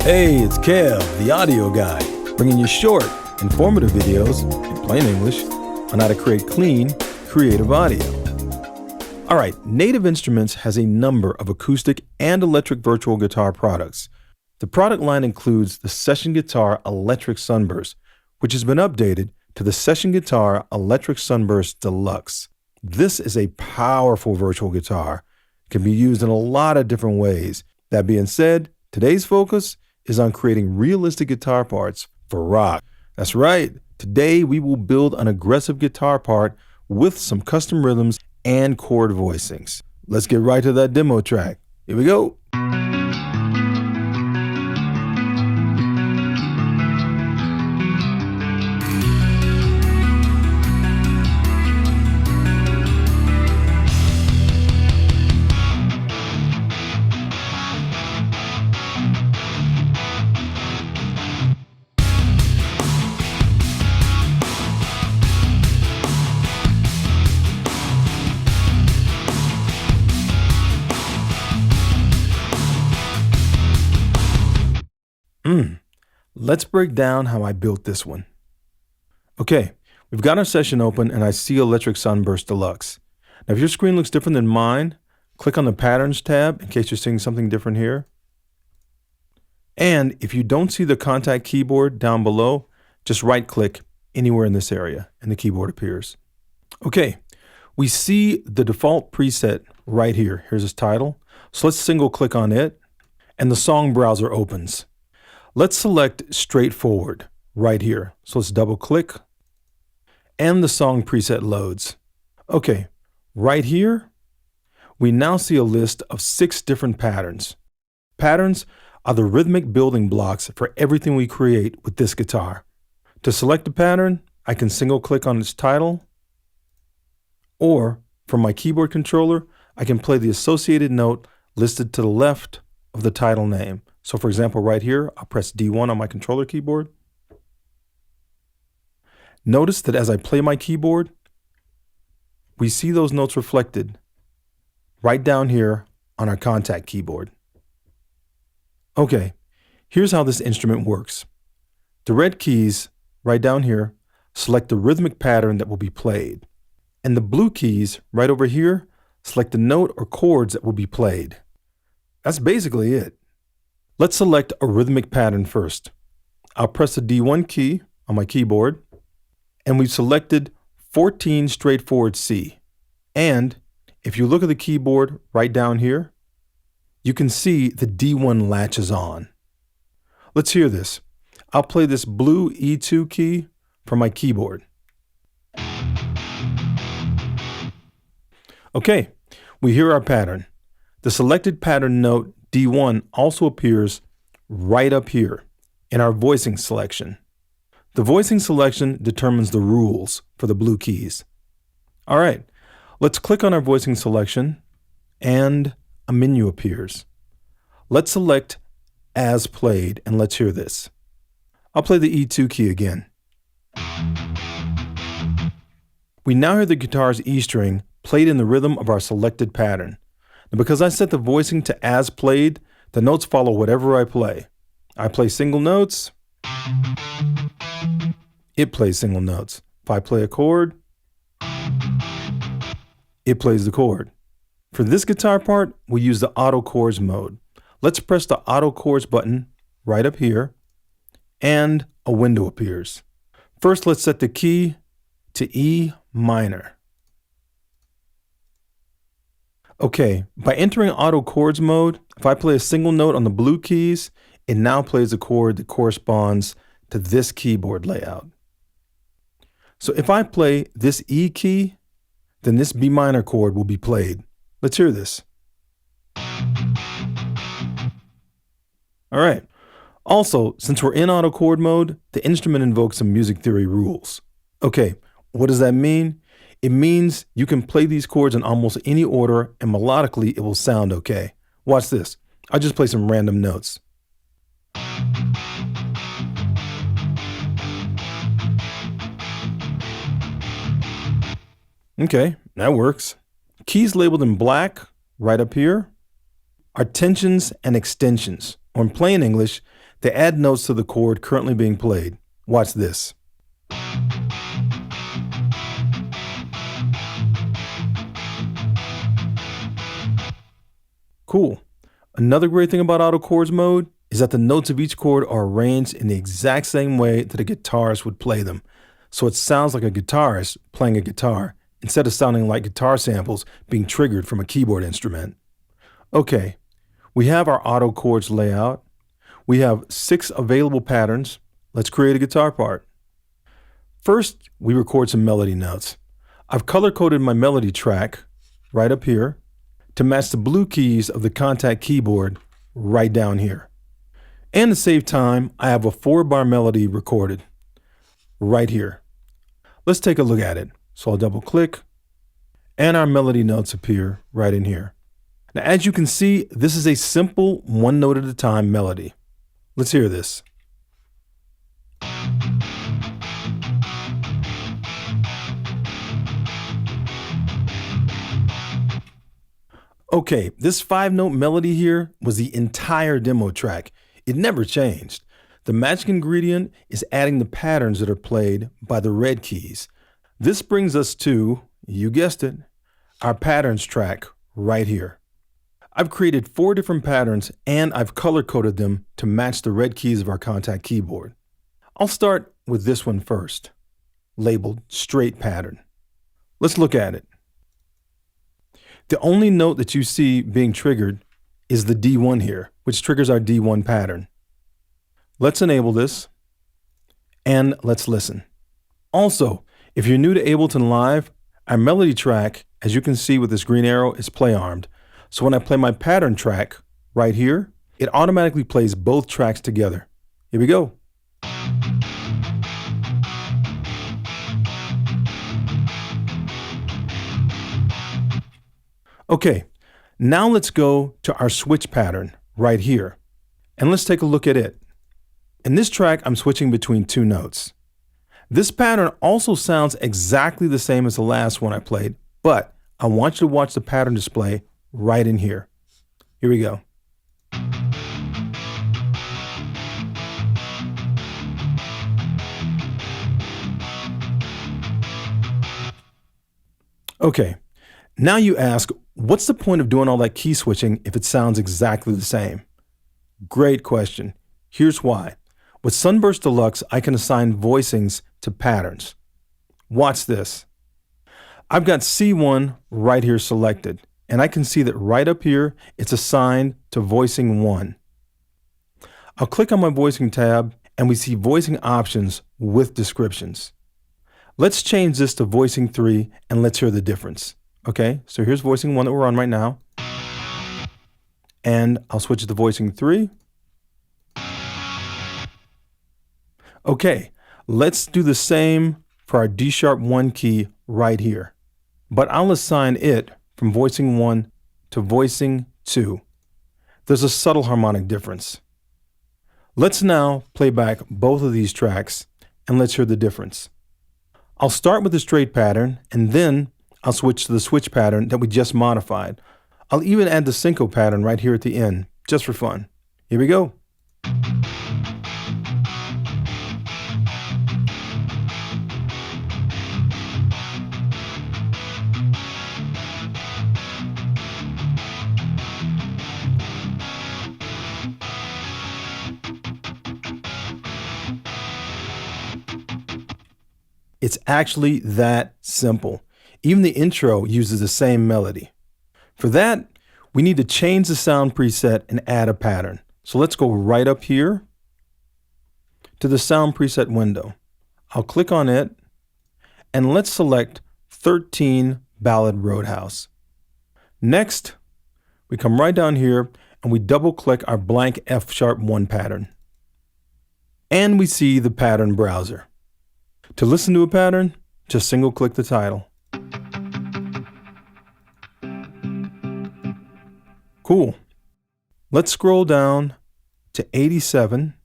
Hey, it's Kev, the audio guy, bringing you short, informative videos, in plain English, on how to create clean, creative audio. All right, Native Instruments has a number of acoustic and electric virtual guitar products. The product line includes the Session Guitar Electric Sunburst, which has been updated to the Session Guitar Electric Sunburst Deluxe. This is a powerful virtual guitar. It can be used in a lot of different ways. That being said, today's focus is on creating realistic guitar parts for rock. That's right. Today we will build an aggressive guitar part with some custom rhythms and chord voicings. Let's get right to that demo track. Here we go. Let's break down how I built this one. Okay, we've got our session open and I see Electric Sunburst Deluxe. Now, if your screen looks different than mine, click on the Patterns tab in case you're seeing something different here. And if you don't see the contact keyboard down below, just right-click anywhere in this area and the keyboard appears. Okay, we see the default preset right here. Here's its title. So let's single-click on it and the song browser opens. Let's select Straightforward right here. So let's double click and the song preset loads. Okay, right here, we now see a list of 6 different patterns. Patterns are the rhythmic building blocks for everything we create with this guitar. To select a pattern, I can single click on its title, or from my keyboard controller, I can play the associated note listed to the left of the title name. So for example, right here, I'll press D1 on my controller keyboard. Notice that as I play my keyboard, we see those notes reflected right down here on our contact keyboard. Okay, here's how this instrument works. The red keys right down here select the rhythmic pattern that will be played. And the blue keys right over here select the note or chords that will be played. That's basically it. Let's select a rhythmic pattern first. I'll press the D1 key on my keyboard, and we've selected 14 straightforward C. And if you look at the keyboard right down here, you can see the D1 latches on. Let's hear this. I'll play this blue E2 key from my keyboard. Okay, we hear our pattern. The selected pattern note D1 also appears right up here in our voicing selection. The voicing selection determines the rules for the blue keys. All right, let's click on our voicing selection and a menu appears. Let's select As Played and let's hear this. I'll play the E2 key again. We now hear the guitar's E string played in the rhythm of our selected pattern. Now, because I set the voicing to As Played, the notes follow whatever I play. I play single notes, it plays single notes. If I play a chord, it plays the chord. For this guitar part, we use the Auto Chords mode. Let's press the Auto Chords button right up here, and a window appears. First, let's set the key to E minor. Okay, by entering Auto Chords mode, if I play a single note on the blue keys, it now plays a chord that corresponds to this keyboard layout. So if I play this E key, then this B minor chord will be played. Let's hear this. All right. Also, since we're in auto chord mode, the instrument invokes some music theory rules. Okay, what does that mean? It means you can play these chords in almost any order and melodically it will sound okay. Watch this. I'll just play some random notes. Okay, that works. Keys labeled in black right up here are tensions and extensions, or in plain English, They add notes to the chord currently being played. Watch this. Cool. Another great thing about auto chords mode is that the notes of each chord are arranged in the exact same way that a guitarist would play them. So it sounds like a guitarist playing a guitar instead of sounding like guitar samples being triggered from a keyboard instrument. Okay, we have our auto chords layout. We have 6 available patterns. Let's create a guitar part. First, we record some melody notes. I've color-coded my melody track right up here to match the blue keys of the contact keyboard right down here. And to save time, I have a 4-bar melody recorded right here. Let's take a look at it. So I'll double click and our melody notes appear right in here. Now, as you can see, this is a simple 1 note at a time melody. Let's hear this. Okay, this 5-note melody here was the entire demo track. It never changed. The magic ingredient is adding the patterns that are played by the red keys. This brings us to, you guessed it, our patterns track right here. I've created 4 different patterns and I've color-coded them to match the red keys of our contact keyboard. I'll start with this one first, labeled straight pattern. Let's look at it. The only note that you see being triggered is the D1 here, which triggers our D1 pattern. Let's enable this and let's listen. Also, if you're new to Ableton Live, our melody track, as you can see with this green arrow, is play armed. So when I play my pattern track right here, it automatically plays both tracks together. Here we go. Okay, now let's go to our switch pattern right here, and let's take a look at it. In this track, I'm switching between 2 notes. This pattern also sounds exactly the same as the last one I played, but I want you to watch the pattern display right in here. Here we go. Okay, now you ask, what's the point of doing all that key switching if it sounds exactly the same? Great question. Here's why. With Sunburst Deluxe, I can assign voicings to patterns. Watch this. I've got C1 right here selected, and I can see that right up here, it's assigned to voicing 1. I'll click on my voicing tab, and we see voicing options with descriptions. Let's change this to voicing 3, and let's hear the difference. Okay, so here's voicing 1 that we're on right now. And I'll switch it to voicing 3. Okay, let's do the same for our D#1 key right here. But I'll assign it from voicing 1 to voicing 2. There's a subtle harmonic difference. Let's now play back both of these tracks and let's hear the difference. I'll start with the straight pattern and then I'll switch to the switch pattern that we just modified. I'll even add the synco pattern right here at the end, just for fun. Here we go. It's actually that simple. Even the intro uses the same melody. For that, we need to change the sound preset and add a pattern. So let's go right up here to the sound preset window. I'll click on it and let's select 13 Ballad Roadhouse. Next, we come right down here and we double click our blank F#1 pattern. And we see the pattern browser. To listen to a pattern, just single click the title. Cool. Let's scroll down to 87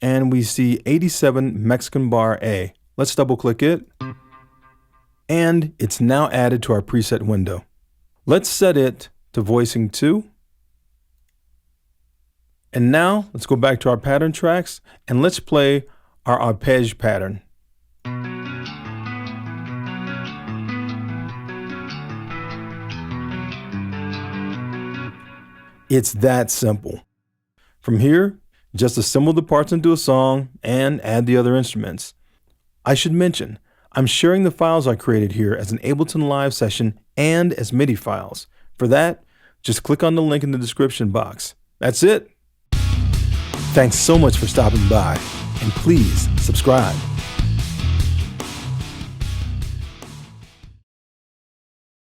and we see 87 Mexican bar A. Let's double click it and it's now added to our preset window. Let's set it to voicing 2 And now let's go back to our pattern tracks and let's play our arpege pattern. It's that simple. From here, just assemble the parts into a song and add the other instruments. I should mention, I'm sharing the files I created here as an Ableton Live session and as MIDI files. For that, just click on the link in the description box. That's it. Thanks so much for stopping by, and please subscribe.